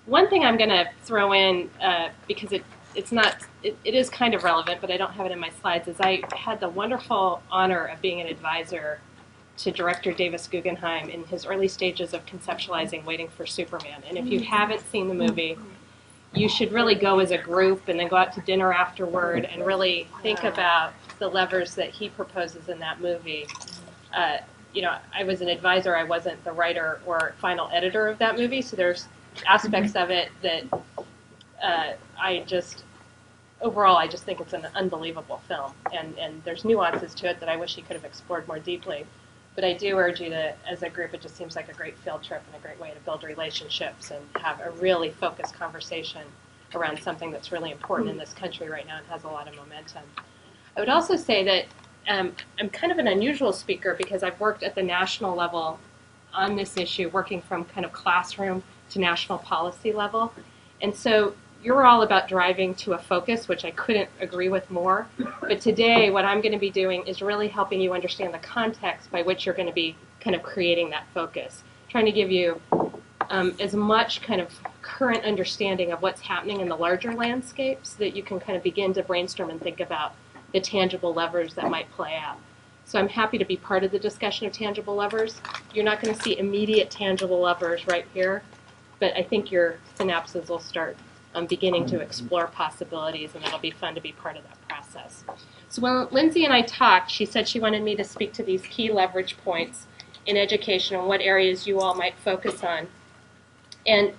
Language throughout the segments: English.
One thing I'm going to throw in, because it is kind of relevant, but I don't have it in my slides, is I had the wonderful honor of being an advisor to director Davis Guggenheim in his early stages of conceptualizing Waiting for Superman. And if you haven't seen the movie, you should really go as a group and then go out to dinner afterward and really think about the levers that he proposes in that movie. I was an advisor. I wasn't the writer or final editor of that movie, so there's aspects of it that overall, I just think it's an unbelievable film. And there's nuances to it that I wish he could have explored more deeply. But I do urge you to, as a group, it just seems like a great field trip and a great way to build relationships and have a really focused conversation around something that's really important in this country right now and has a lot of momentum. I would also say that I'm kind of an unusual speaker because I've worked at the national level on this issue, working from kind of classroom to national policy level. And so you're all about driving to a focus, which I couldn't agree with more. But today, what I'm going to be doing is really helping you understand the context by which you're going to be kind of creating that focus, trying to give you as much kind of current understanding of what's happening in the larger landscape so that you can kind of begin to brainstorm and think about the tangible levers that might play out. So I'm happy to be part of the discussion of tangible levers. You're not going to see immediate tangible levers right here, but I think your synapses will start beginning to explore possibilities, and it'll be fun to be part of that process. So when Lindsay and I talked, she said she wanted me to speak to these key leverage points in education and what areas you all might focus on. And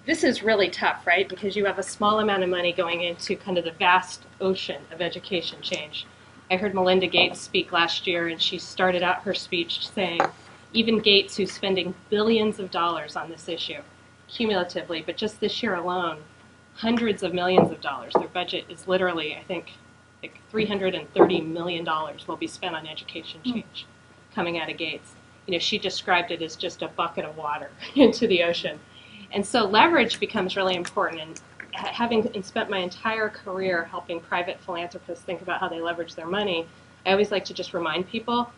this is really tough, right? Because you have a small amount of money going into kind of the vast ocean of education change. I heard Melinda Gates speak last year, and she started out her speech saying, even Gates, who's spending billions of dollars on this issue, cumulatively, but just this year alone, hundreds of millions of dollars. Their budget is literally, I think, like $330 million will be spent on education change coming out of Gates. She described it as just a bucket of water into the ocean. And so leverage becomes really important. And having spent my entire career helping private philanthropists think about how they leverage their money, I always like to just remind people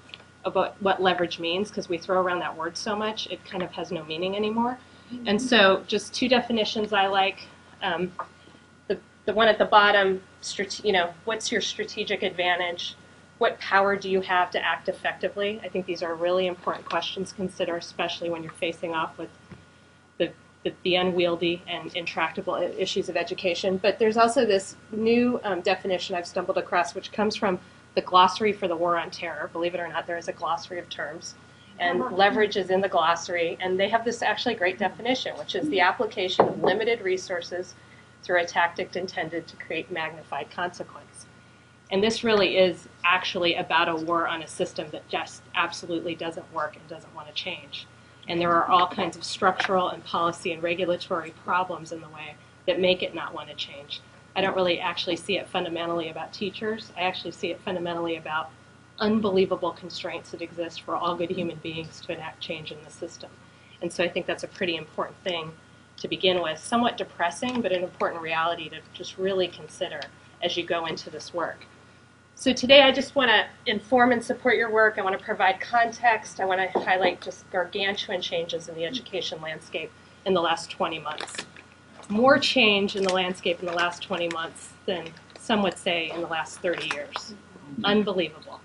about what leverage means, because we throw around that word so much, it kind of has no meaning anymore. And so just two definitions I like. The one at the bottom, what's your strategic advantage? What power do you have to act effectively? I think these are really important questions to consider, especially when you're facing off with the unwieldy and intractable issues of education. But there's also this new definition I've stumbled across, which comes from the glossary for the War on Terror. Believe it or not, there is a glossary of terms. And leverage is in the glossary. And they have this actually great definition, which is the application of limited resources through a tactic intended to create magnified consequence. And this really is actually about a war on a system that just absolutely doesn't work and doesn't want to change. And there are all kinds of structural and policy and regulatory problems in the way that make it not want to change. I don't really actually see it fundamentally about teachers. I actually see it fundamentally about unbelievable constraints that exist for all good human beings to enact change in the system. And so I think that's a pretty important thing to begin with. Somewhat depressing, but an important reality to just really consider as you go into this work. So today I just want to inform and support your work. I want to provide context. I want to highlight just gargantuan changes in the education landscape in the last 20 months. More change in the landscape in the last 20 months than some would say in the last 30 years. Unbelievable.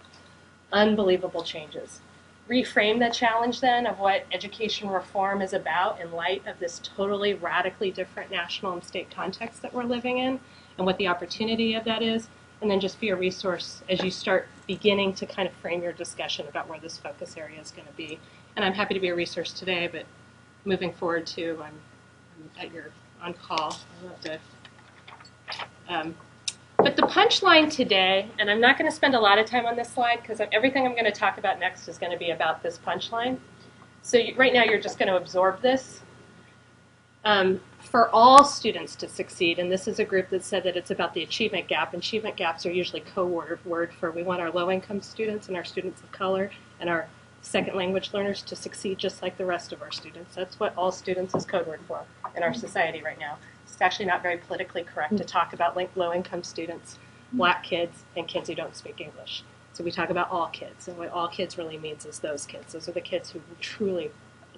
Unbelievable changes. Reframe the challenge then of what education reform is about in light of this totally radically different national and state context that we're living in and what the opportunity of that is. And then just be a resource as you start beginning to kind of frame your discussion about where this focus area is going to be. And I'm happy to be a resource today, but moving forward too, I'm at your on call. But the punchline today, and I'm not going to spend a lot of time on this slide because everything I'm going to talk about next is going to be about this punchline. So right now you're just going to absorb this. For all students to succeed, and this is a group that said that it's about the achievement gap. Achievement gaps are usually code word for we want our low-income students and our students of color and our second language learners to succeed just like the rest of our students. That's what all students is code word for in our society right now. It's actually not very politically correct to talk about low-income students, black kids, and kids who don't speak English. So we talk about all kids, and what all kids really means is those kids. Those are the kids who truly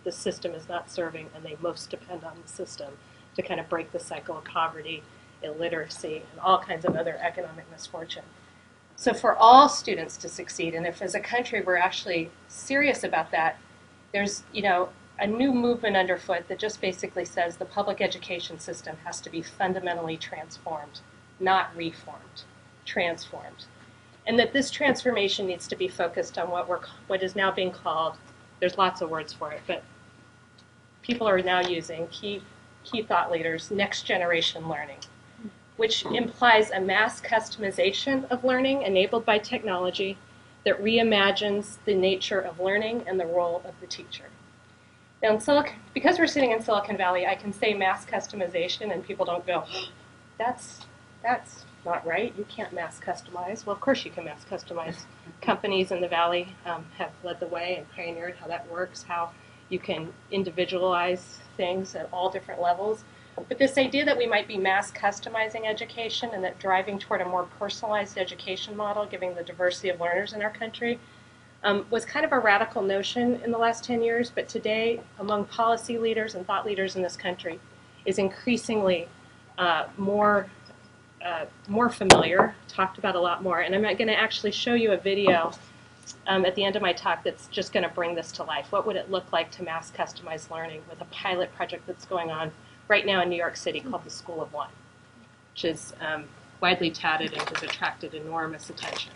the system is not serving and they most depend on the system to kind of break the cycle of poverty, illiteracy, and all kinds of other economic misfortune. So for all students to succeed, and if as a country we're actually serious about that, there's, a new movement underfoot that just basically says the public education system has to be fundamentally transformed, not reformed, transformed. And that this transformation needs to be focused on what is now being called, there's lots of words for it, but people are now using, key thought leaders, next generation learning, which implies a mass customization of learning enabled by technology that reimagines the nature of learning and the role of the teacher. Now, because we're sitting in Silicon Valley, I can say mass customization and people don't go, oh, that's not right, you can't mass customize. Well, of course you can mass customize. Companies in the Valley have led the way and pioneered how that works, how you can individualize things at all different levels. But this idea that we might be mass customizing education and that driving toward a more personalized education model, giving the diversity of learners in our country, was kind of a radical notion in the last 10 years, but today, among policy leaders and thought leaders in this country, is increasingly more familiar, talked about a lot more. And I'm going to actually show you a video at the end of my talk that's just going to bring this to life. What would it look like to mass customize learning with a pilot project that's going on right now in New York City called the School of One, which is widely touted and has attracted enormous attention.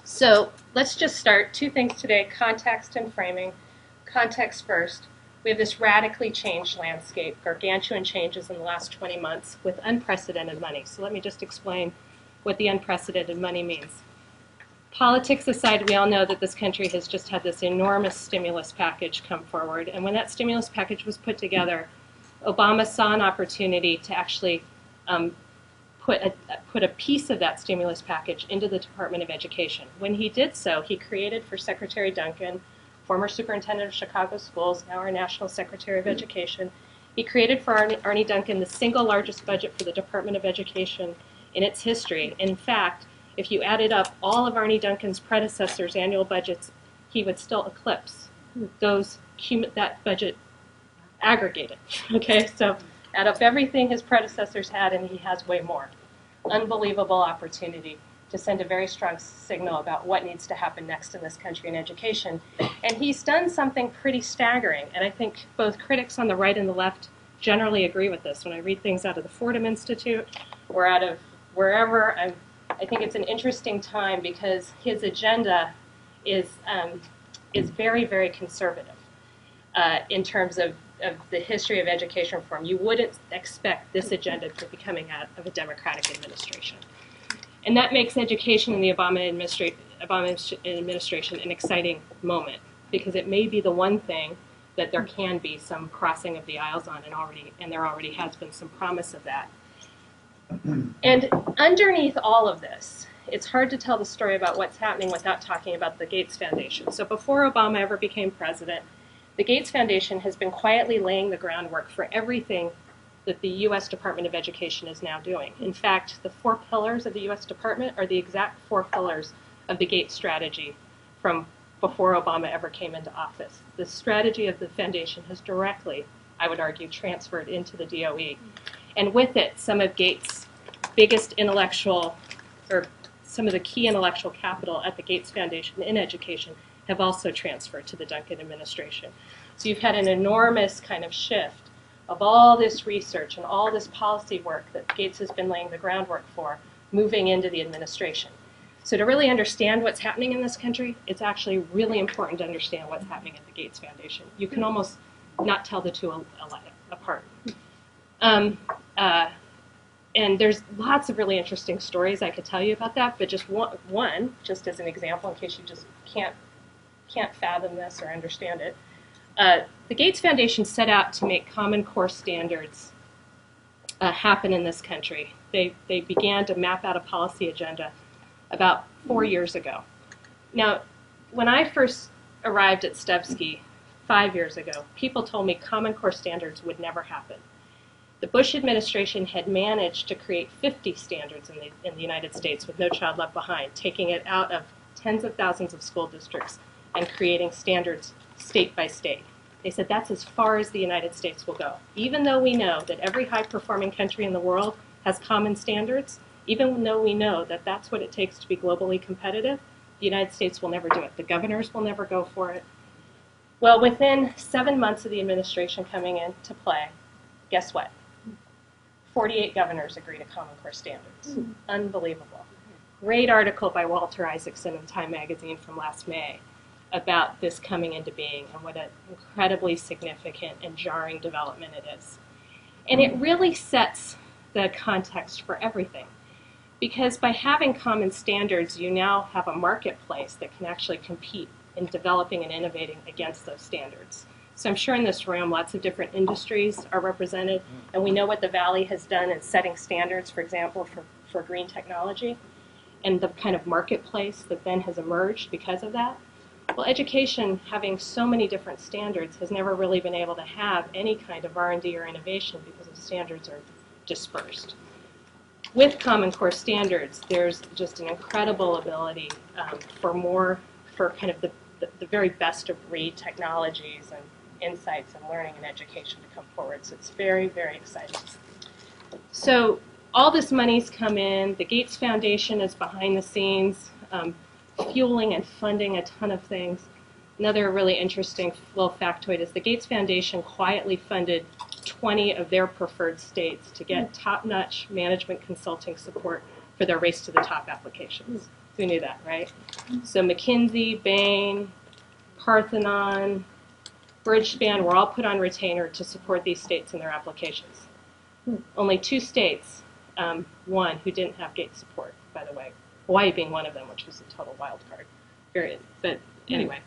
So let's just start. Two things today, context and framing. Context first. We have this radically changed landscape, gargantuan changes in the last 20 months with unprecedented money. So let me just explain what the unprecedented money means. Politics aside, we all know that this country has just had this enormous stimulus package come forward. And when that stimulus package was put together, Obama saw an opportunity to actually put a piece of that stimulus package into the Department of Education. When he did so, he created for Secretary Duncan, former superintendent of Chicago schools, now our National Secretary of Education, he created for Arnie Duncan the single largest budget for the Department of Education in its history. In fact, if you added up all of Arnie Duncan's predecessors' annual budgets, he would still eclipse that budget aggregated. Okay, so add up everything his predecessors had, and he has way more. Unbelievable opportunity to send a very strong signal about what needs to happen next in this country in education. And he's done something pretty staggering, and I think both critics on the right and the left generally agree with this. When I read things out of the Fordham Institute or out of wherever, I think it's an interesting time because his agenda is very, very conservative in terms of the history of education reform. You wouldn't expect this agenda to be coming out of a Democratic administration. And that makes education in the Obama administration an exciting moment because it may be the one thing that there can be some crossing of the aisles on, and there already has been some promise of that. And underneath all of this, it's hard to tell the story about what's happening without talking about the Gates Foundation. So before Obama ever became president, the Gates Foundation has been quietly laying the groundwork for everything that the U.S. Department of Education is now doing. In fact, the 4 pillars of the U.S. Department are the exact 4 pillars of the Gates strategy from before Obama ever came into office. The strategy of the foundation has directly, I would argue, transferred into the DOE. And with it, some of Gates' biggest intellectual, or some of the key intellectual capital at the Gates Foundation in education have also transferred to the Duncan administration. So you've had an enormous kind of shift of all this research and all this policy work that Gates has been laying the groundwork for moving into the administration. So to really understand what's happening in this country, it's actually really important to understand what's happening at the Gates Foundation. You can almost not tell the two apart. And there's lots of really interesting stories I could tell you about that, but just one, just as an example, in case you just can't fathom this or understand it. The Gates Foundation set out to make Common Core standards happen in this country. They began to map out a policy agenda about 4 years ago. Now, when I first arrived at Stupski 5 years ago, people told me Common Core standards would never happen. The Bush administration had managed to create 50 standards in the United States with No Child Left Behind, taking it out of tens of thousands of school districts and creating standards state by state. They said that's as far as the United States will go. Even though we know that every high-performing country in the world has common standards, even though we know that that's what it takes to be globally competitive, the United States will never do it. The governors will never go for it. Well, within 7 months of the administration coming into play, guess what? 48 governors agree to Common Core standards. Unbelievable. Great article by Walter Isaacson in Time magazine from last May about this coming into being and what an incredibly significant and jarring development it is. And it really sets the context for everything. Because by having common standards, you now have a marketplace that can actually compete in developing and innovating against those standards. So I'm sure in this room, lots of different industries are represented, and we know what the Valley has done in setting standards, for example, for green technology, and the kind of marketplace that then has emerged because of that. Well, education, having so many different standards, has never really been able to have any kind of R&D or innovation because the standards are dispersed. With Common Core standards, there's just an incredible ability for kind of the very best of breed technologies and insights and learning and education to come forward. So it's very, very exciting. So all this money's come in. The Gates Foundation is behind the scenes, fueling and funding a ton of things. Another really interesting little factoid is the Gates Foundation quietly funded 20 of their preferred states to get top-notch management consulting support for their Race to the Top applications. Who knew that, right? So McKinsey, Bain, Parthenon, Bridgespan were all put on retainer to support these states in their applications. Only 2 states won who didn't have Gates support, by the way. Hawaii being one of them, which was a total wild card, period. But anyway,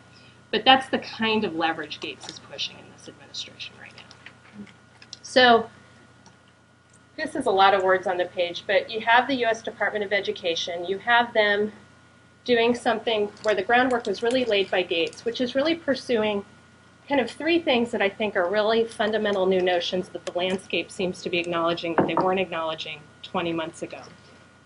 but that's the kind of leverage Gates is pushing in this administration right now. So this is a lot of words on the page, but you have the U.S. Department of Education. You have them doing something where the groundwork was really laid by Gates, which is really pursuing kind of 3 things that I think are really fundamental new notions that the landscape seems to be acknowledging that they weren't acknowledging 20 months ago.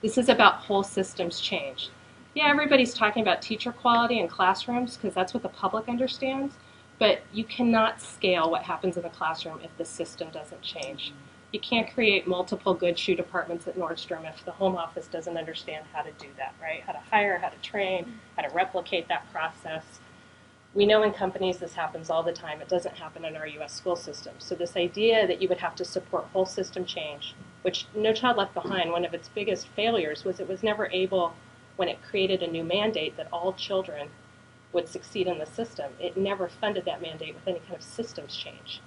This is about whole systems change. Yeah, everybody's talking about teacher quality in classrooms because that's what the public understands, but you cannot scale what happens in the classroom if the system doesn't change. You can't create multiple good shoe departments at Nordstrom if the home office doesn't understand how to do that, right? How to hire, how to train, how to replicate that process. We know in companies this happens all the time. It doesn't happen in our U.S. school system. So this idea that you would have to support whole system change, which No Child Left Behind, one of its biggest failures was it was never able, when it created a new mandate that all children would succeed in the system, it never funded that mandate with any kind of systems change.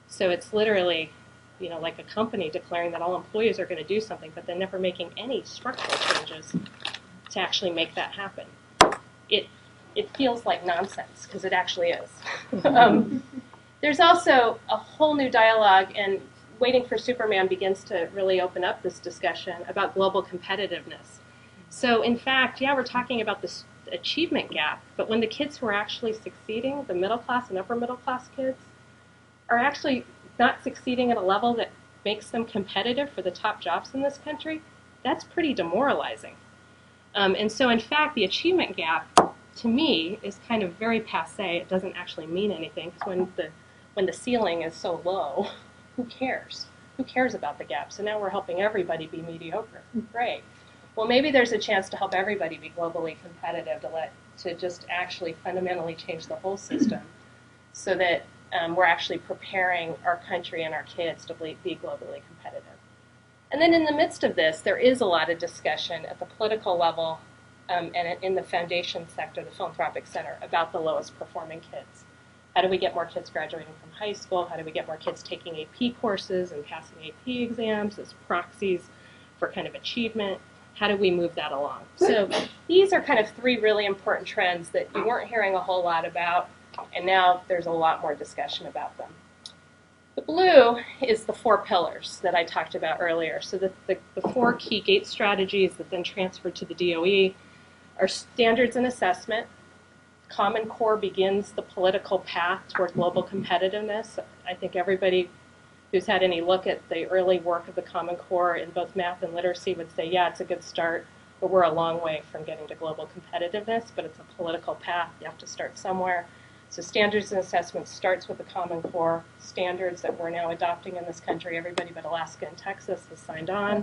So it's literally, like a company declaring that all employees are going to do something, but then never making any structural changes to actually make that happen. It feels like nonsense, because it actually is. There's also a whole new dialogue, and Waiting for Superman begins to really open up this discussion about global competitiveness. So in fact, yeah, we're talking about this achievement gap, but when the kids who are actually succeeding, the middle class and upper middle class kids, are actually not succeeding at a level that makes them competitive for the top jobs in this country, that's pretty demoralizing. And so in fact, the achievement gap, to me, is kind of very passé. It doesn't actually mean anything, because when the ceiling is so low, who cares? Who cares about the gap? So now we're helping everybody be mediocre. Great. Well, maybe there's a chance to help everybody be globally competitive, to just actually fundamentally change the whole system so that we're actually preparing our country and our kids to be globally competitive. And then in the midst of this, there is a lot of discussion at the political level and in the foundation sector, the philanthropic center, about the lowest performing kids. How do we get more kids graduating from high school? How do we get more kids taking AP courses and passing AP exams as proxies for kind of achievement? How do we move that along? So these are kind of 3 really important trends that you weren't hearing a whole lot about, and now there's a lot more discussion about them. The blue is the 4 pillars that I talked about earlier. So the 4 key Gates strategies that then transferred to the DOE are standards and assessment. Common Core begins the political path toward global competitiveness. I think everybody who's had any look at the early work of the Common Core in both math and literacy would say, yeah, it's a good start, but we're a long way from getting to global competitiveness, but it's a political path. You have to start somewhere. So standards and assessments starts with the Common Core standards that we're now adopting in this country. Everybody but Alaska and Texas has signed on.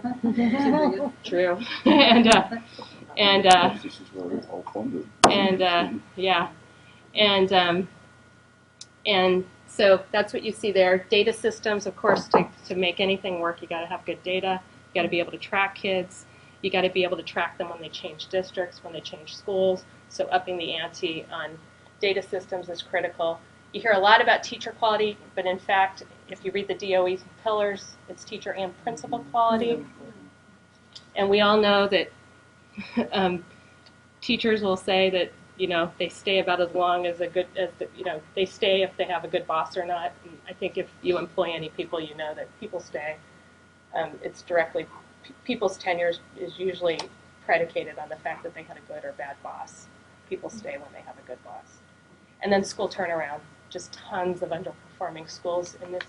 True. And so that's what you see there. Data systems, of course, to make anything work, you got to have good data. You got to be able to track kids. You got to be able to track them when they change districts, when they change schools. So upping the ante on data systems is critical. You hear a lot about teacher quality, but in fact, if you read the DOE pillars, it's teacher and principal quality. And we all know that teachers will say that, you know, they stay about as long as they stay if they have a good boss or not. And I think if you employ any people, you know that people stay. It's directly, people's tenure is usually predicated on the fact that they had a good or bad boss. People stay when they have a good boss. And then school turnaround, just tons of underperforming schools in this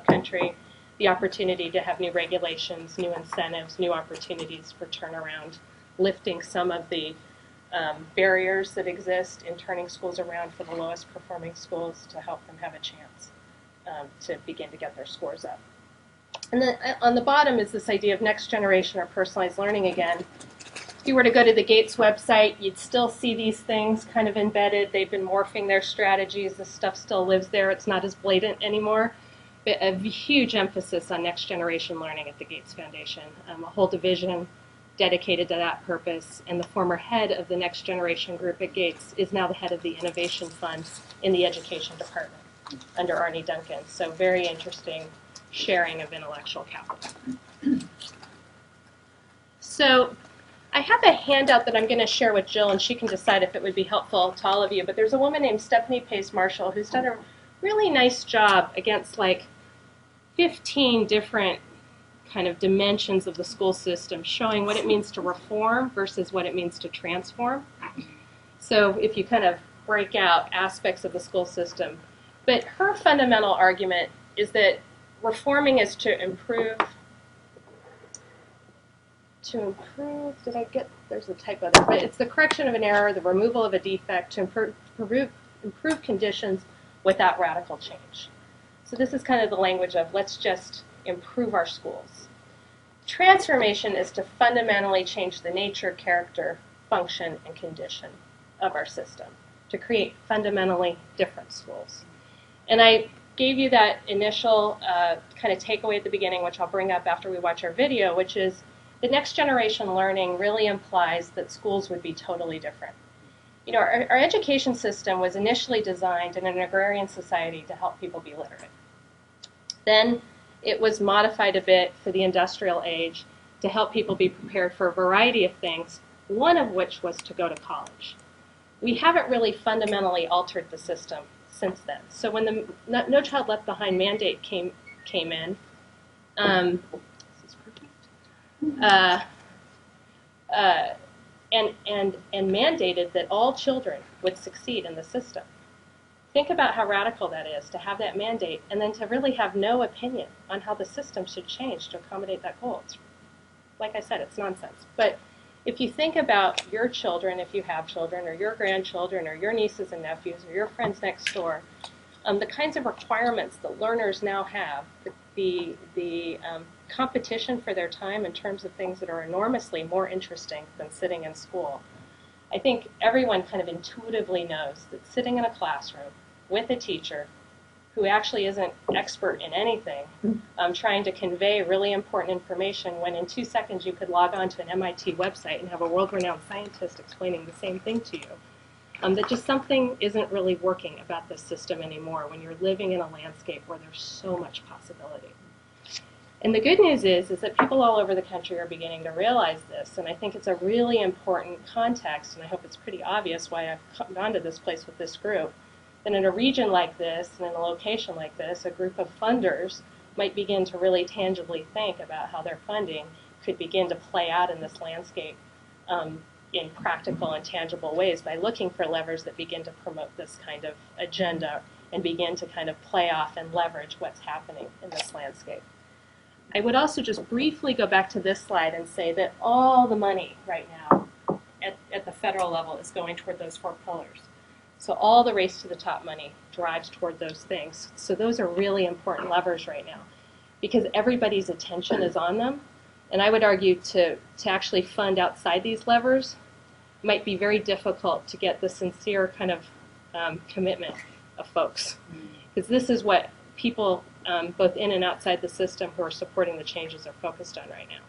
country. The opportunity to have new regulations, new incentives, new opportunities for turnaround, lifting some of the barriers that exist in turning schools around for the lowest performing schools to help them have a chance to begin to get their scores up. And then on the bottom is this idea of next generation or personalized learning again. If you were to go to the Gates website, you'd still see these things kind of embedded. They've been morphing their strategies. This stuff still lives there. It's not as blatant anymore. But a huge emphasis on next generation learning at the Gates Foundation. A whole division dedicated to that purpose. And the former head of the next generation group at Gates is now the head of the innovation fund in the education department under Arnie Duncan. So very interesting sharing of intellectual capital. So I have a handout that I'm going to share with Jill, and she can decide if it would be helpful to all of you. But there's a woman named Stephanie Pace Marshall who's done a really nice job against like 15 different kind of dimensions of the school system, showing what it means to reform versus what it means to transform. So if you kind of break out aspects of the school system. But her fundamental argument is that reforming is to improve, did I get, there's a typo there, but it's the correction of an error, the removal of a defect, to improve conditions without radical change. So this is kind of the language of let's just improve our schools. Transformation is to fundamentally change the nature, character, function, and condition of our system to create fundamentally different schools. And I gave you that initial kind of takeaway at the beginning, which I'll bring up after we watch our video, which is the next generation learning really implies that schools would be totally different. You know, our education system was initially designed in an agrarian society to help people be literate. Then it was modified a bit for the industrial age to help people be prepared for a variety of things, one of which was to go to college. We haven't really fundamentally altered the system since then. So when the No Child Left Behind mandate came in, this is perfect, and mandated that all children would succeed in the system. Think about how radical that is, to have that mandate and then to really have no opinion on how the system should change to accommodate that goal. It's, like I said, it's nonsense. But if you think about your children, if you have children, or your grandchildren, or your nieces and nephews, or your friends next door, the kinds of requirements that learners now have, the competition for their time in terms of things that are enormously more interesting than sitting in school. I think everyone kind of intuitively knows that sitting in a classroom with a teacher who actually isn't expert in anything, trying to convey really important information when in 2 seconds you could log on to an MIT website and have a world-renowned scientist explaining the same thing to you. That just something isn't really working about this system anymore when you're living in a landscape where there's so much possibility. And the good news is that people all over the country are beginning to realize this, and I think it's a really important context, and I hope it's pretty obvious why I've gone to this place with this group, that in a region like this and in a location like this, a group of funders might begin to really tangibly think about how their funding could begin to play out in this landscape in practical and tangible ways by looking for levers that begin to promote this kind of agenda and begin to kind of play off and leverage what's happening in this landscape. I would also just briefly go back to this slide and say that all the money right now at the federal level is going toward those 4 pillars. So all the race to the top money drives toward those things. So those are really important levers right now because everybody's attention is on them. And I would argue to actually fund outside these levers might be very difficult to get the sincere kind of commitment of folks. Because this is what people both in and outside the system who are supporting the changes are focused on right now.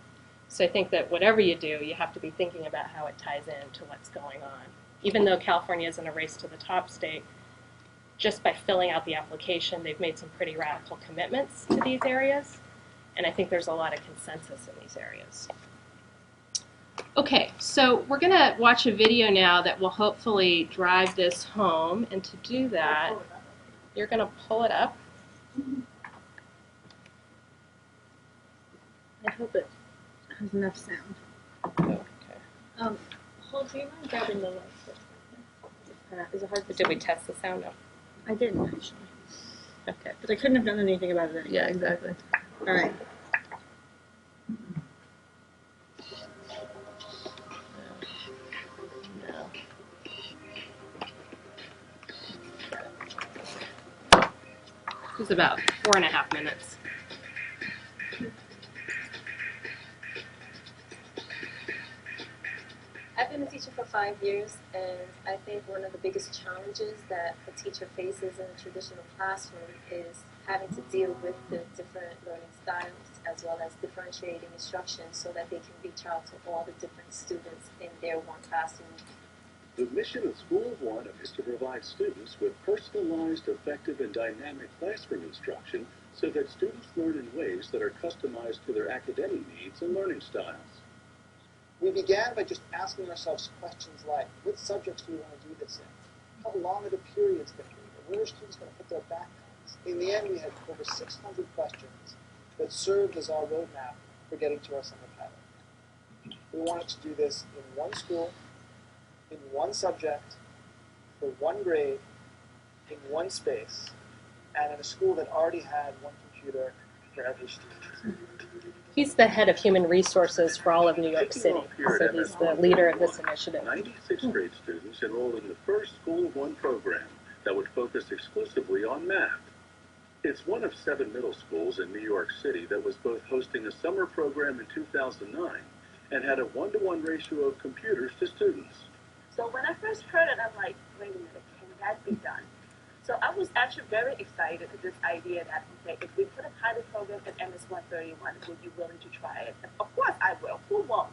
So I think that whatever you do, you have to be thinking about how it ties into what's going on. Even though California isn't a race to the top state, just by filling out the application, they've made some pretty radical commitments to these areas. And I think there's a lot of consensus in these areas. Okay, so we're going to watch a video now that will hopefully drive this home. And to do that, you're going to pull it up. I hope it has enough sound. Okay. Hold, do you mind grabbing the lights? Is it hard to Did we test the sound? No. I didn't, actually. Okay. But I couldn't have done anything about it anyway. Yeah, exactly. All right. No. It was about 4.5 minutes. I've been a teacher for 5 years, and I think one of the biggest challenges that a teacher faces in a traditional classroom is having to deal with the different learning styles as well as differentiating instruction so that they can reach out to all the different students in their one classroom. The mission of School of One is to provide students with personalized, effective, and dynamic classroom instruction so that students learn in ways that are customized to their academic needs and learning styles. We began by just asking ourselves questions like, what subjects do we want to do this in? How long are the periods going to be? Where are students going to put their backpacks? In the end, we had over 600 questions that served as our roadmap for getting to our summer pilot. We wanted to do this in one school, in one subject, for one grade, in one space, and in a school that already had one computer for every student. He's the head of human resources for all of New York City, so he's the leader of this initiative. 96th grade students enrolled in the first School of One program that would focus exclusively on math. It's one of 7 middle schools in New York City that was both hosting a summer program in 2009 and had a 1-to-1 ratio of computers to students. So when I first heard it, I'm like, wait a minute, can that be done? So I was actually very excited at this idea that, okay, if we put a pilot program at MS 131, would you be willing to try it? And of course I will. Who won't?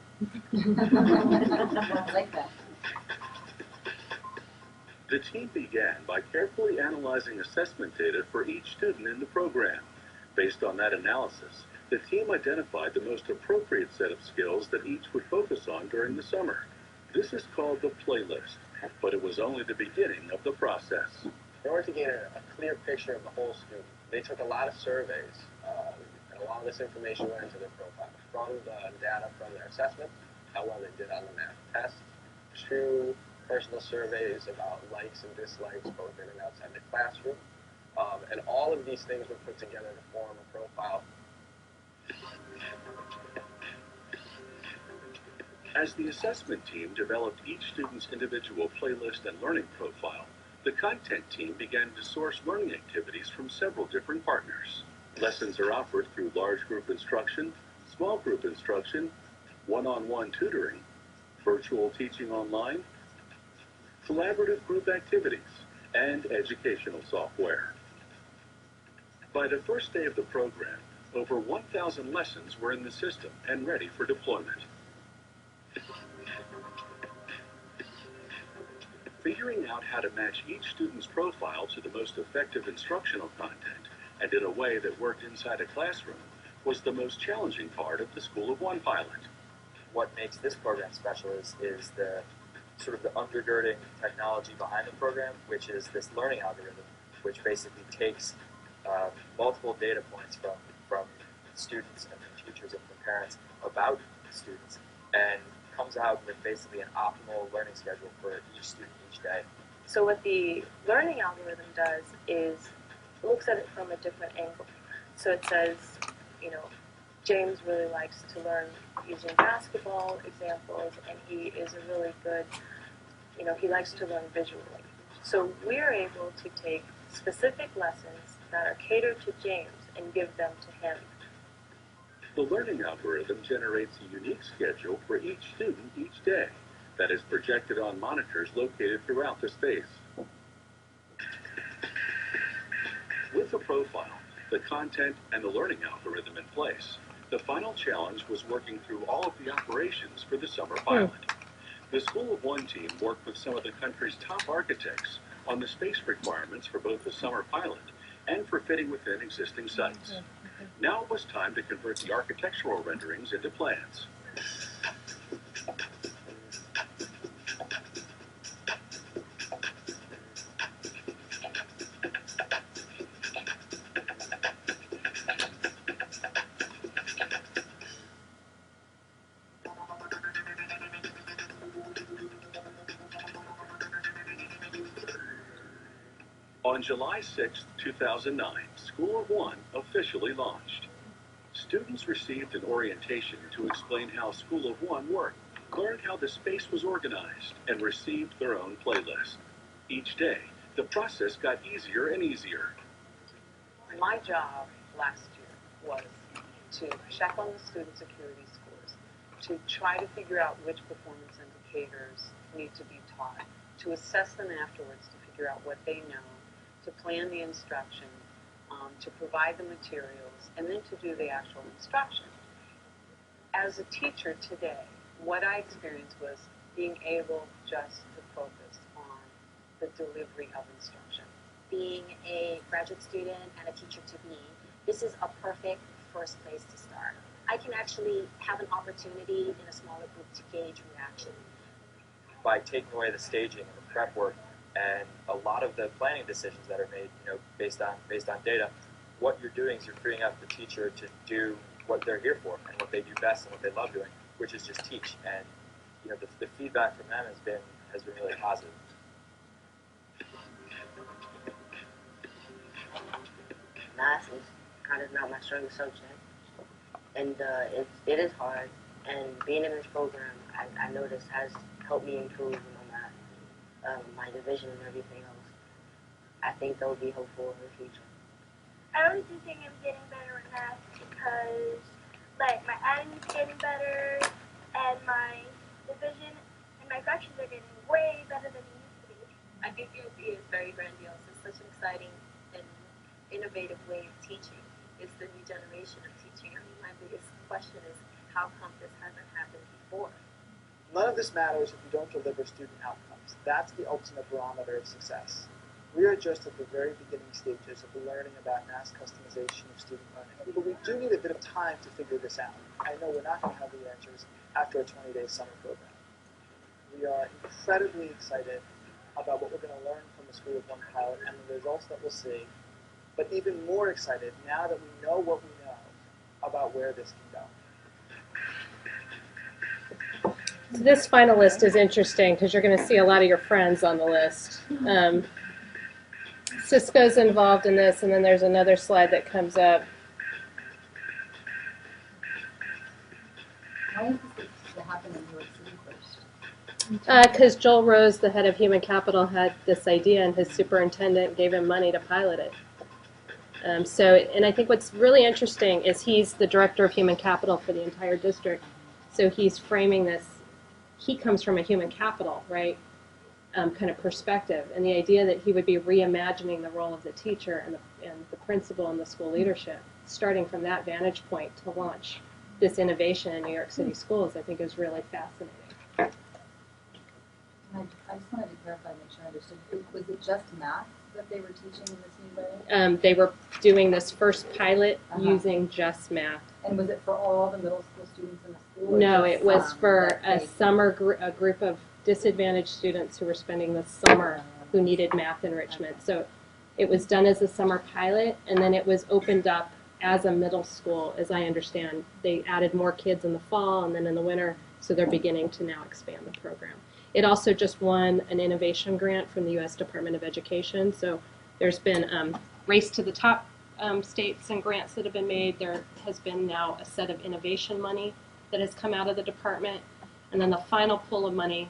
I like that. The team began by carefully analyzing assessment data for each student in the program. Based on that analysis, the team identified the most appropriate set of skills that each would focus on during the summer. This is called the playlist, but it was only the beginning of the process. In order to get a clear picture of the whole student, they took a lot of surveys, and a lot of this information went into their profile. From the data from their assessment, how well they did on the math test, to personal surveys about likes and dislikes, both in and outside the classroom. And all of these things were put together to form a profile. As the assessment team developed each student's individual playlist and learning profile, the content team began to source learning activities from several different partners. Lessons are offered through large group instruction, small group instruction, one-on-one tutoring, virtual teaching online, collaborative group activities, and educational software. By the first day of the program, over 1,000 lessons were in the system and ready for deployment. Figuring out how to match each student's profile to the most effective instructional content and in a way that worked inside a classroom was the most challenging part of the School of One pilot. What makes this program special is the sort of the undergirding technology behind the program, which is this learning algorithm, which basically takes multiple data points from students and from teachers and from parents about students and comes out with basically an optimal learning schedule for each student each day. So what the learning algorithm does is looks at it from a different angle. So it says, you know, James really likes to learn using basketball examples, and he is a really good, you know, he likes to learn visually. So we're able to take specific lessons that are catered to James and give them to him. The learning algorithm generates a unique schedule for each student each day that is projected on monitors located throughout the space. With the profile, the content, and the learning algorithm in place, the final challenge was working through all of the operations for the summer pilot. The School of One team worked with some of the country's top architects on the space requirements for both the summer pilot and for fitting within existing sites. Now it was time to convert the architectural renderings into plans. On July 6, 2009, School of One officially launched. Students received an orientation to explain how School of One worked, learned how the space was organized, and received their own playlist. Each day, the process got easier and easier. My job last year was to check on the student security scores, to try to figure out which performance indicators need to be taught, to assess them afterwards to figure out what they know, to plan the instruction, to provide the materials, and then to do the actual instruction. As a teacher today, what I experienced was being able just to focus on the delivery of instruction. Being a graduate student and a teacher to be, this is a perfect first place to start. I can actually have an opportunity in a smaller group to gauge reaction. By taking away the staging and the prep work and a lot of the planning decisions that are made, based on data, what you're doing is you're freeing up the teacher to do what they're here for and what they do best and what they love doing, which is just teach. And the feedback from them has been really positive. Math is kind of not my strongest subject, and it is hard. And being in this program, I noticed has helped me improve my math, my division, and everything else. I think that would be helpful in the future. I really do think I'm getting better at math because, my adding is getting better, and my division and my fractions are getting way better than they used to be. I think the idea is very grandiose. It's such an exciting and innovative way of teaching. It's the new generation of teaching. I mean, my biggest question is, how come this hasn't happened before? None of this matters if you don't deliver student outcomes. That's the ultimate barometer of success. We are just at the very beginning stages of learning about mass customization of student learning, but we do need a bit of time to figure this out. I know we're not going to have the answers after a 20-day summer program. We are incredibly excited about what we're going to learn from the School of One pilot and the results that we'll see, but even more excited now that we know what we know about where this can go. So this final list is interesting because you're going to see a lot of your friends on the list. Cisco's involved in this, and then there's another slide that comes up. Why is this to happen in New York City first? Because Joel Rose, the head of human capital, had this idea, and his superintendent gave him money to pilot it. And I think what's really interesting is he's the director of human capital for the entire district. So he's framing this. He comes from a human capital, right, kind of perspective, and the idea that he would be reimagining the role of the teacher and the principal and the school leadership, starting from that vantage point to launch this innovation in New York City schools, I think is really fascinating. I just wanted to clarify, make sure I understood. Was it just math that they were teaching in this new way? They were doing this first pilot using just math. And was it for all the middle school students in the school? No, it was for a group of disadvantaged students who were spending the summer who needed math enrichment. So it was done as a summer pilot, and then it was opened up as a middle school, as I understand. They added more kids in the fall and then in the winter, so they're beginning to now expand the program. It also just won an innovation grant from the U.S. Department of Education. So there's been race to the top states and grants that have been made. There has been now a set of innovation money that has come out of the department. And then the final pool of money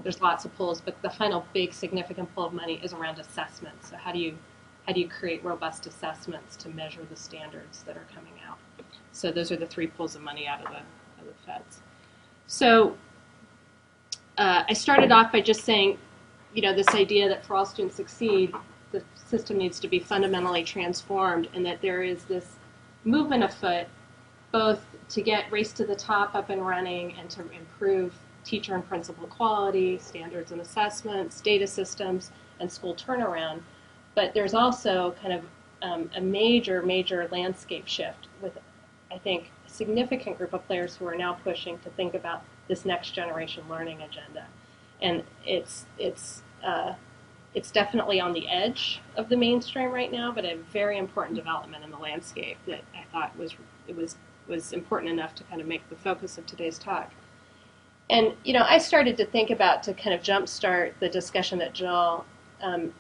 there's lots of pools, but the final big significant pool of money is around assessment. So how do you create robust assessments to measure the standards that are coming out? So those are the 3 pools of money out of the feds. So I started off by just saying, this idea that for all students succeed, the system needs to be fundamentally transformed, and that there is this movement afoot both to get Race to the Top up and running and to improve teacher and principal quality, standards and assessments, data systems, and school turnaround. But there's also kind of a major landscape shift with, I think, a significant group of players who are now pushing to think about this next generation learning agenda. And it's definitely on the edge of the mainstream right now, but a very important development in the landscape that I thought was important enough to kind of make the focus of today's talk. And I started to think about, to kind of jumpstart the discussion that Jill and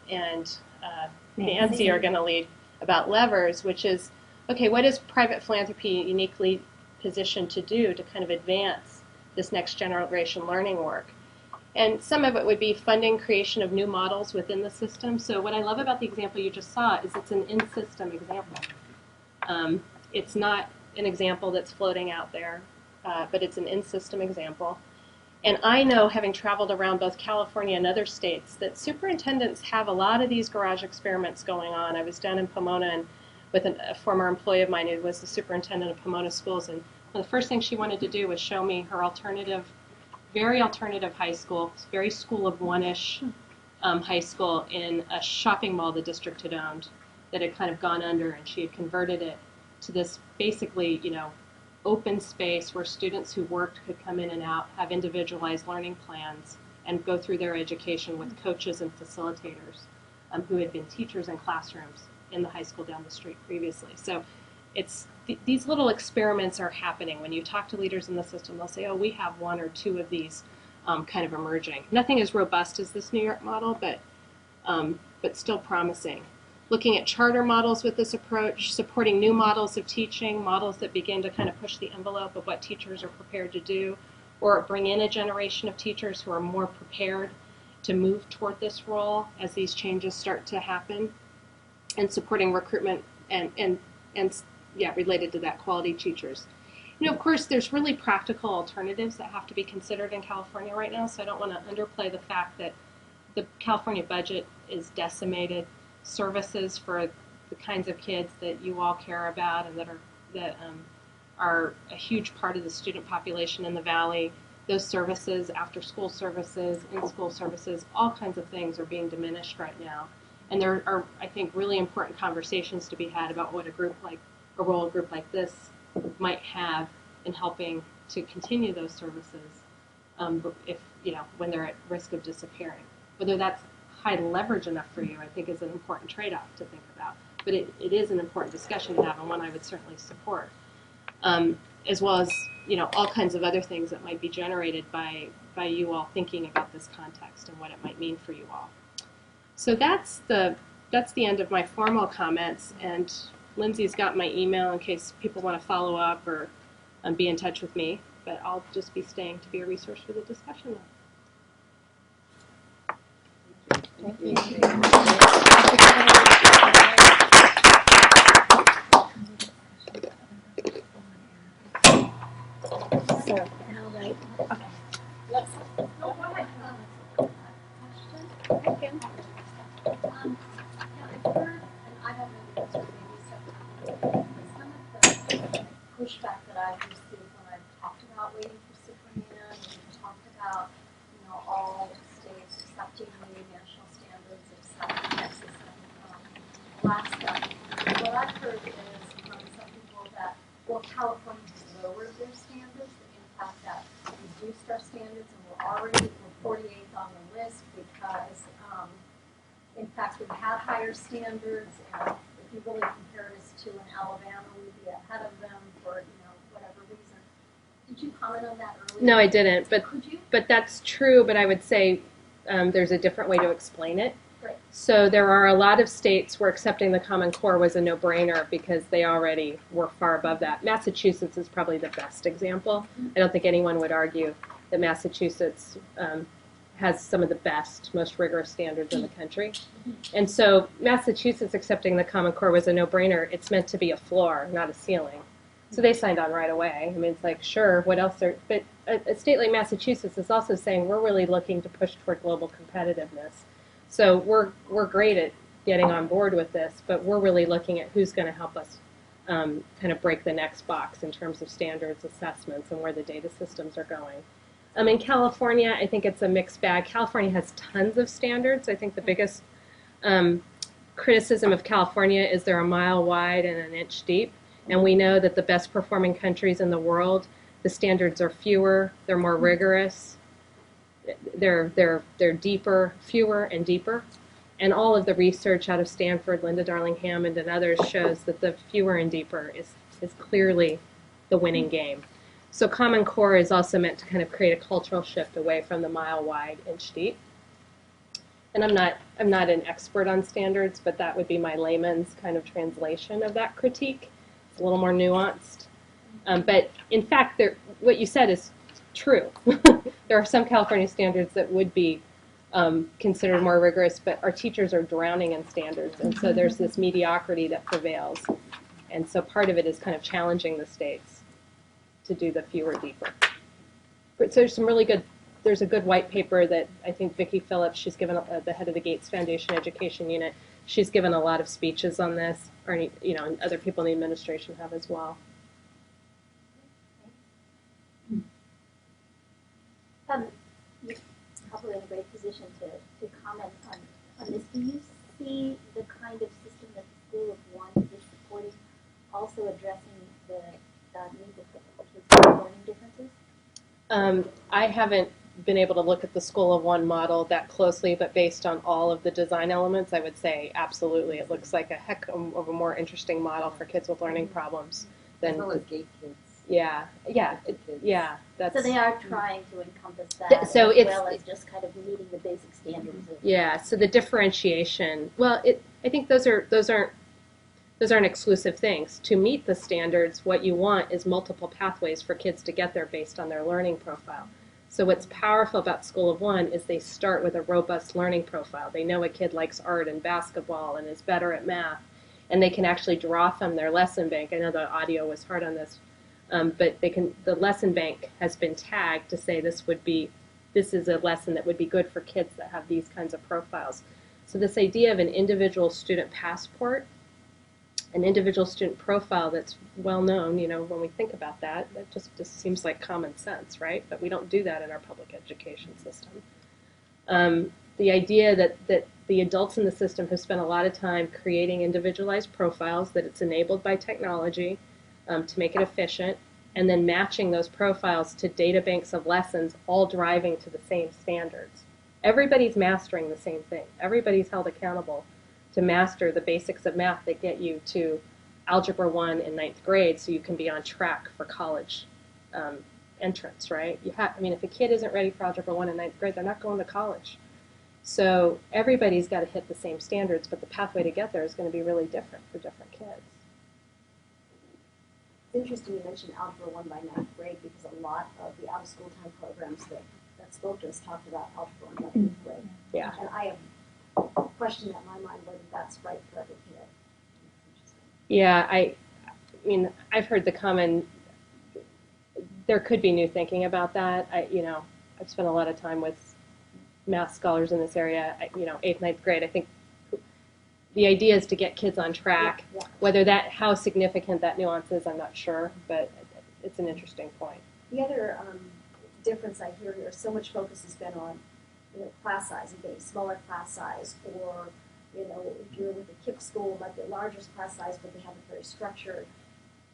Nancy are going to lead about levers, which is, okay, what is private philanthropy uniquely positioned to do to kind of advance this next generation learning work? And some of it would be funding creation of new models within the system. So what I love about the example you just saw is it's an in-system example. It's not an example that's floating out there, but it's an in-system example. And I know, having traveled around both California and other states, that superintendents have a lot of these garage experiments going on. I was down in Pomona and with a former employee of mine who was the superintendent of Pomona schools, and one of the first things she wanted to do was show me her very alternative high school, very school of one-ish high school in a shopping mall the district had owned that had kind of gone under, and she had converted it to this basically, open space where students who worked could come in and out, have individualized learning plans, and go through their education with coaches and facilitators who had been teachers in classrooms in the high school down the street previously. So these little experiments are happening. When you talk to leaders in the system, they'll say, oh, we have 1 or 2 of these kind of emerging. Nothing as robust as this New York model, but still promising. Looking at charter models with this approach, supporting new models of teaching, models that begin to kind of push the envelope of what teachers are prepared to do, or bring in a generation of teachers who are more prepared to move toward this role as these changes start to happen, and supporting recruitment and related to that, quality teachers. Of course, there's really practical alternatives that have to be considered in California right now, so I don't want to underplay the fact that the California budget is decimated. Services for the kinds of kids that you all care about and that are a huge part of the student population in the Valley, those services, after-school services, in-school services, all kinds of things are being diminished right now. And there are, I think, really important conversations to be had about what a role a group like this might have in helping to continue those services when they're at risk of disappearing. Whether that's high leverage enough for you, I think, is an important trade-off to think about. But it is an important discussion to have, and one I would certainly support, as well as all kinds of other things that might be generated by you all thinking about this context and what it might mean for you all. So that's the end of my formal comments, and Lindsay's got my email in case people want to follow up or be in touch with me. But I'll just be staying to be a resource for the discussion. Thank you. So, all right. Okay. Let's. Now I've heard, and I don't know the answer, maybe some of the pushback that I've received when I've talked about waiting for Superman, and we've talked about, all states accepting the national standards of Texas and Alaska. What I've heard is from some people that, California has lowered their standards, in fact that reduced our standards, and we're 48th on the list because, in fact, we had higher standards, and if you really compared us to an Alabama, we'd be ahead of them for, whatever reason. Did you comment on that earlier? No, I didn't, but could you? But that's true, but I would say there's a different way to explain it. Right. So there are a lot of states where accepting the Common Core was a no-brainer because they already were far above that. Massachusetts is probably the best example. I don't think anyone would argue that Massachusetts has some of the best, most rigorous standards in the country. And so Massachusetts accepting the Common Core was a no-brainer. It's meant to be a floor, not a ceiling. So they signed on right away. I mean, it's like, sure, what else are, but a state like Massachusetts is also saying we're really looking to push toward global competitiveness. So we're great at getting on board with this, but we're really looking at who's going to help us kind of break the next box in terms of standards, assessments, and where the data systems are going. In California, I think it's a mixed bag. California has tons of standards. I think the biggest criticism of California is they're a mile wide and an inch deep. And we know that the best performing countries in the world, the standards are fewer, they're more rigorous, they're deeper, fewer and deeper. And all of the research out of Stanford, Linda Darling-Hammond, and others shows that the fewer and deeper is clearly the winning game. So Common Core is also meant to kind of create a cultural shift away from the mile wide, inch deep. And I'm not an expert on standards, but that would be my layman's kind of translation of that critique. It's a little more nuanced. But in fact, what you said is true. There are some California standards that would be considered more rigorous, but our teachers are drowning in standards, and so there's this mediocrity that prevails. And so part of it is kind of challenging the states to do the fewer, deeper. But so there's a good white paper that I think Vicki Phillips, she's given, the head of the Gates Foundation Education Unit, she's given a lot of speeches on this, or, you know, and other people in the administration have as well. You're probably in a great position to comment on this. Do you see the kind of system that the School of One is supporting also addressing the needs of kids' learning differences? I haven't been able to look at the School of One model that closely, but based on all of the design elements, I would say absolutely. It looks like a heck of a more interesting model for kids with learning problems than. As well as gate kids. Yeah. That's, so they are trying to encompass that so as well as just kind of meeting the basic standards. So the differentiation. Well, I think those aren't exclusive things. To meet the standards, what you want is multiple pathways for kids to get there based on their learning profile. So what's powerful about School of One is they start with a robust learning profile. They know a kid likes art and basketball and is better at math, and they can actually draw from their lesson bank. I know the audio was hard on this, but the lesson bank has been tagged to say this is a lesson that would be good for kids that have these kinds of profiles. So this idea of an individual student passport, an individual student profile that's well known, you know, when we think about that, that just seems like common sense, right? But we don't do that in our public education system. The idea that the adults in the system have spent a lot of time creating individualized profiles, that it's enabled by technology to make it efficient, and then matching those profiles to data banks of lessons, all driving to the same standards. Everybody's mastering the same thing. Everybody's held accountable to master the basics of math that get you to Algebra 1 in 9th grade so you can be on track for college entrance, right? If a kid isn't ready for Algebra 1 in 9th grade, they're not going to college. So everybody's got to hit the same standards, but the pathway to get there is going to be really different for different kids. It's interesting you mentioned Algebra 1 by 9th grade because a lot of the out-of-school time programs that spoke to us talked about Algebra 1 by 8th grade. Yeah. And I have a question in my mind whether that's right for every kid. Yeah, I mean, I've heard the common, there could be new thinking about that. I've spent a lot of time with math scholars in this area, 8th, 9th grade. I think the idea is to get kids on track. Yeah. Whether how significant that nuance is, I'm not sure, but it's an interesting point. The other difference I hear here, so much focus has been on class size and getting smaller class size, or if you're with a KIPP school, it might be a larger class size, but they have it very structured.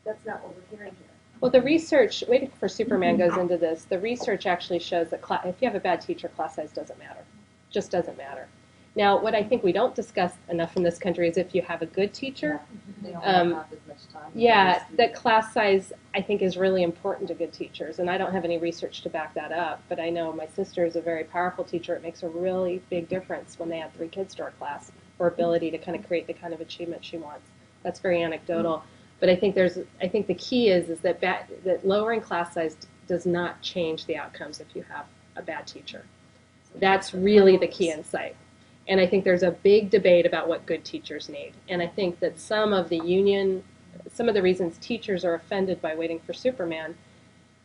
That's not what we're hearing here. Well, the research, waiting for Superman goes into this, the research actually shows that if you have a bad teacher, class size doesn't matter. Just doesn't matter. Now, what I think we don't discuss enough in this country is if you have a good teacher, they don't have as much time. Yeah, that class size, I think, is really important to good teachers. And I don't have any research to back that up, but I know my sister is a very powerful teacher. It makes a really big difference when they have 3 kids to her class, her ability to kind of create the kind of achievement she wants. That's very anecdotal. But I think the key is that lowering class size does not change the outcomes if you have a bad teacher. That's really the key insight. And I think there's a big debate about what good teachers need. And I think that some of the reasons teachers are offended by waiting for Superman,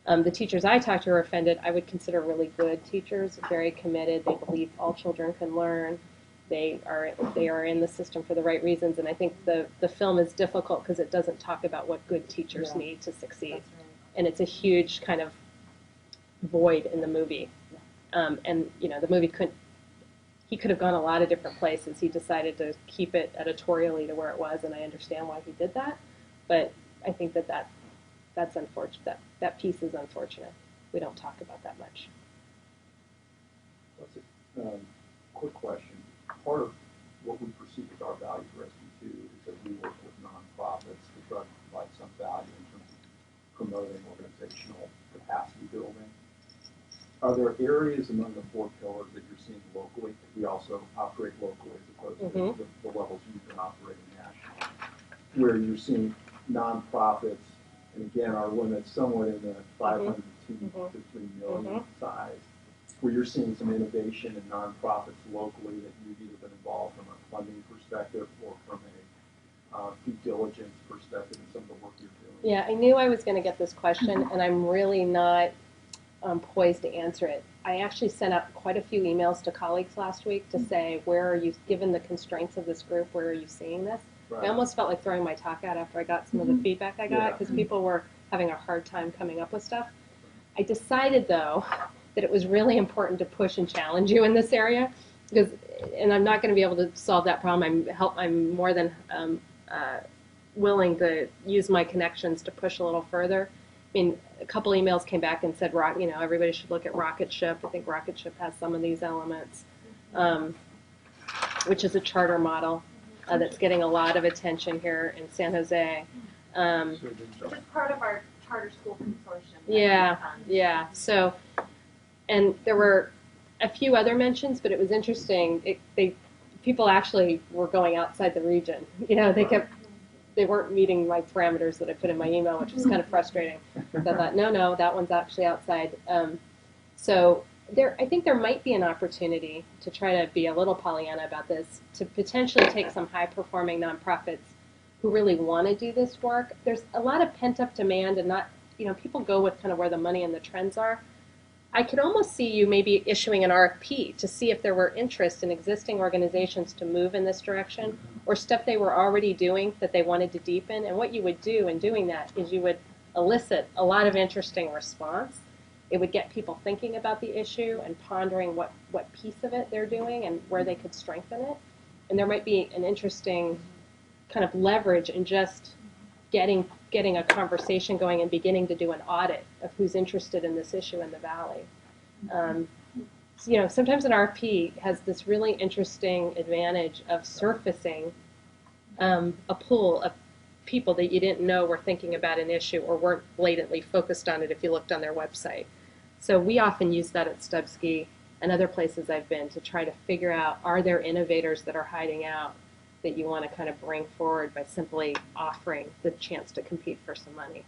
the teachers I talked to are offended. I would consider really good teachers, very committed. They believe all children can learn. They are in the system for the right reasons. And I think the film is difficult because it doesn't talk about what good teachers need to succeed. That's right. And it's a huge kind of void in the movie. And the movie he could have gone a lot of different places. He decided to keep it editorially to where it was, and I understand why he did that. But I think that's unfortunate. That piece is unfortunate. We don't talk about that much. That's a quick question. Part of what we perceive as our value for SB2 is that we work with nonprofits to try to provide some value in terms of promoting organizational capacity building. Are there areas among the 4 pillars that you're seeing locally? We also operate locally as opposed to the levels you've been operating nationally, where you're seeing nonprofits, and again, our limit's somewhere in the 500 to 3 million size, where you're seeing some innovation in nonprofits locally that you've either been involved from a funding perspective or from a due diligence perspective in some of the work you're doing? Yeah, I knew I was going to get this question, and I'm really not poised to answer it. I actually sent out quite a few emails to colleagues last week to say, where are you, given the constraints of this group, where are you seeing this? Right. I almost felt like throwing my talk out after I got some of the feedback I got, because people were having a hard time coming up with stuff. I decided, though, that it was really important to push and challenge you in this area, and I'm not going to be able to solve that problem. I'm more than willing to use my connections to push a little further. I mean, a couple emails came back and said, everybody should look at Rocket Ship. I think Rocket Ship has some of these elements, which is a charter model that's getting a lot of attention here in San Jose. Which is part of our charter school consortium. Yeah. So, and there were a few other mentions, but it was interesting. People actually were going outside the region. They weren't meeting my parameters that I put in my email, which was kind of frustrating. So I thought, no, that one's actually outside. So I think there might be an opportunity to try to be a little Pollyanna about this, to potentially take some high-performing nonprofits who really want to do this work. There's a lot of pent-up demand, and people go with kind of where the money and the trends are. I could almost see you maybe issuing an RFP to see if there were interest in existing organizations to move in this direction, or stuff they were already doing that they wanted to deepen. And what you would do in doing that is you would elicit a lot of interesting response. It would get people thinking about the issue and pondering what piece of it they're doing and where they could strengthen it. And there might be an interesting kind of leverage in just getting a conversation going and beginning to do an audit of who's interested in this issue in the Valley. Sometimes an RFP has this really interesting advantage of surfacing a pool of people that you didn't know were thinking about an issue or weren't blatantly focused on it if you looked on their website. So we often use that at Stupski and other places I've been to try to figure out, are there innovators that are hiding out that you want to kind of bring forward by simply offering the chance to compete for some money.